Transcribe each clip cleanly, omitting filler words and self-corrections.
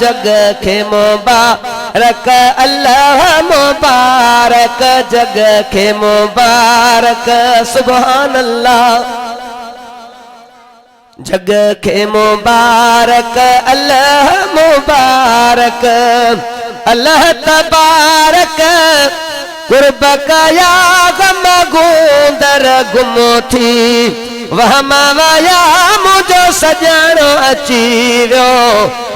जग खे मुबारक अल्लाह मुबारक जग खे मुबारक सुभान अल्लाह जग खे मुबारक अल्लाह मुबारक अल्लाह तबारक कुर्ब कया गम गूंदर गुमो थी वहम वया मुझो सजणो अची वियो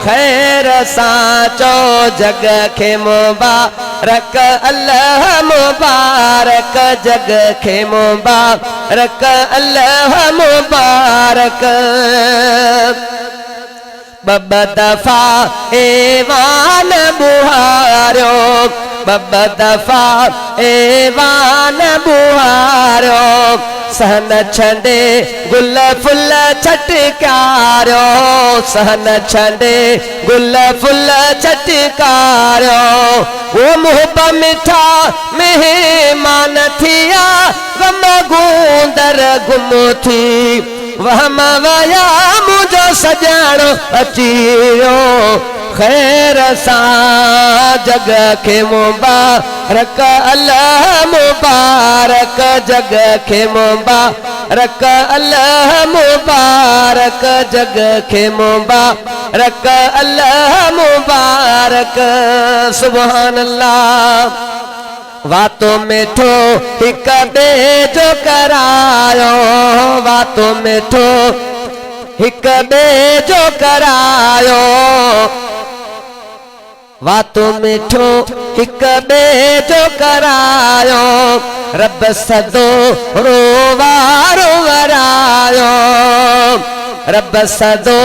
खैर सां चो जग खे मुबारक अल्लाह मुबारक जग खे मुबारक अल्लाह मुबारक बब दफा एवान बुहारो बब दफा एवान बुहारो सहन छंडे गुल फुल छटकारो सहन छंडे गुल फुल छटकारो वो मुहब मिठा मेहमान थिया गम गूंदर गुम थी वहम वया मुझो सजणो अची वियो खैर सां जग खे मुबारक अल्लाह मुबारक जग खे मुबारक अल्लाह मुबारक जग खे मुबारक अल्लाह मुबारक सुभान अल्लाह वातो मिठो हिक ॿिए जो करायो वातो मिठो हिक ॿिए जो करायो वातो मिठो हिक ॿिए जो करायो रब सदो रोवारो वरायो रब सदो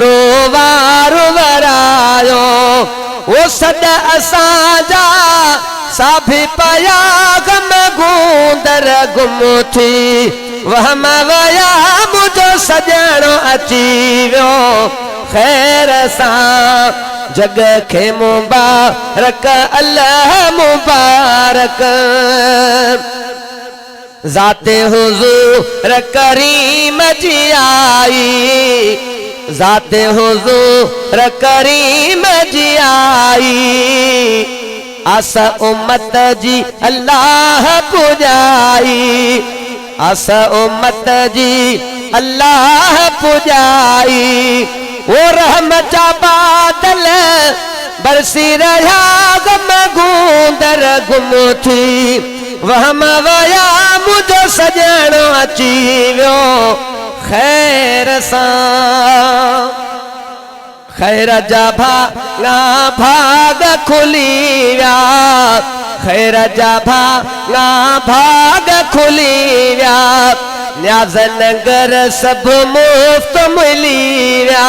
रोवारो वरायो वो सद असांजा साभी पया गम गूंदर गुम थी वहम वया मुझो सजणो अची वियो खैर सां जग खे मुबारक अल्लाह मुबारक ज़ाते हुज़ूर करीम जी आई ज़ाते हुज़ूर करीम जी आई आस उम्मत जी अल्लाह पुजाई आस उम्मत जी अल्लाह पुजाई वो रहमत बादल बरसी रहा गम गूंदर गुम थी वहम वया मुझो सजणो अची वियो खैर सां खैर जा भाग खुली विया खैर जा भाग खुली विया न्याज़ नगर सब मुफ्त मिली विया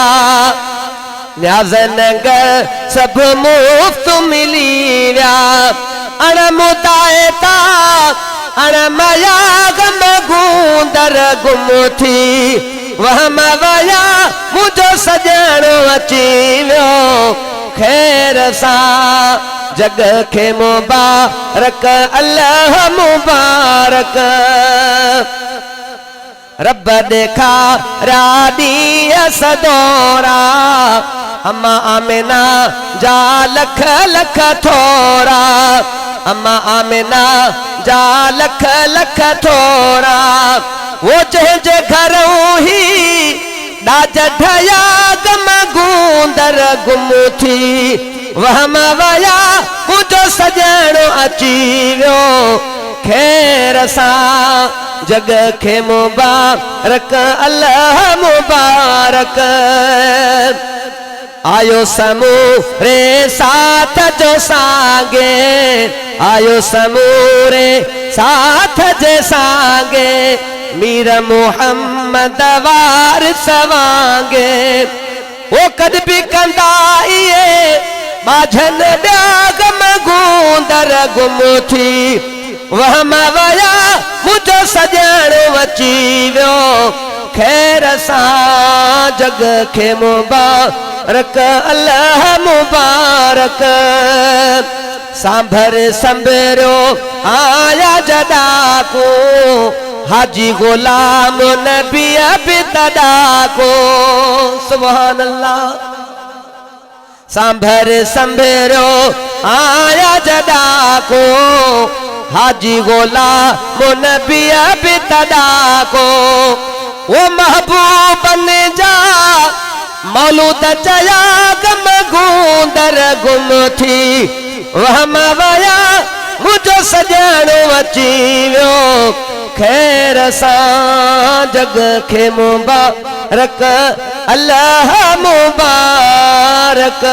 न्याज़ नगर सब मुफ्त मिली विया अण मुदायता अण मया गम गूंदर गुम थी वहम वया मुझो सजणो अची वियो खैर सां जग खे मुबारक अल्लाह मुबारक रब ॾेखारिया ॾींहं सदोरा अम्मा आमिना जा लख लख थोरा अम्मा आमिना जा लख लख थोरा वो जंहिंजे घरों ही ॾाज ठया गम गूंदर गुम थी वहम वया मुझो सजणो अची वियो खैर सां जग खे मुबारक अल्लाह मुबारक आयो समूरे साथ जो सांगे आयो समूरे साथ जे सांगे मीर मोहम्मद वारिस वांगे वो कद भी कंदाइए बाझन ब्यागम गूंदर गुम थी वहम वया मुझो सजणो अची वियो खैर सां जग खे मुबारक अल्लाह मुबारक सांभर संभरो आया जदा को हाजी गुलाम नबी अबितदा को सुभान अल्लाह सांभर संभरो आया जदा को हाजी गुलाम नबी बितदा को वो महबूब ने जा मौलूद चया गम गूंदर गुम थी वह मवया मुझो सजणो अची वियो खैर सां जग खे मुबारक अल्लाह मुबारक।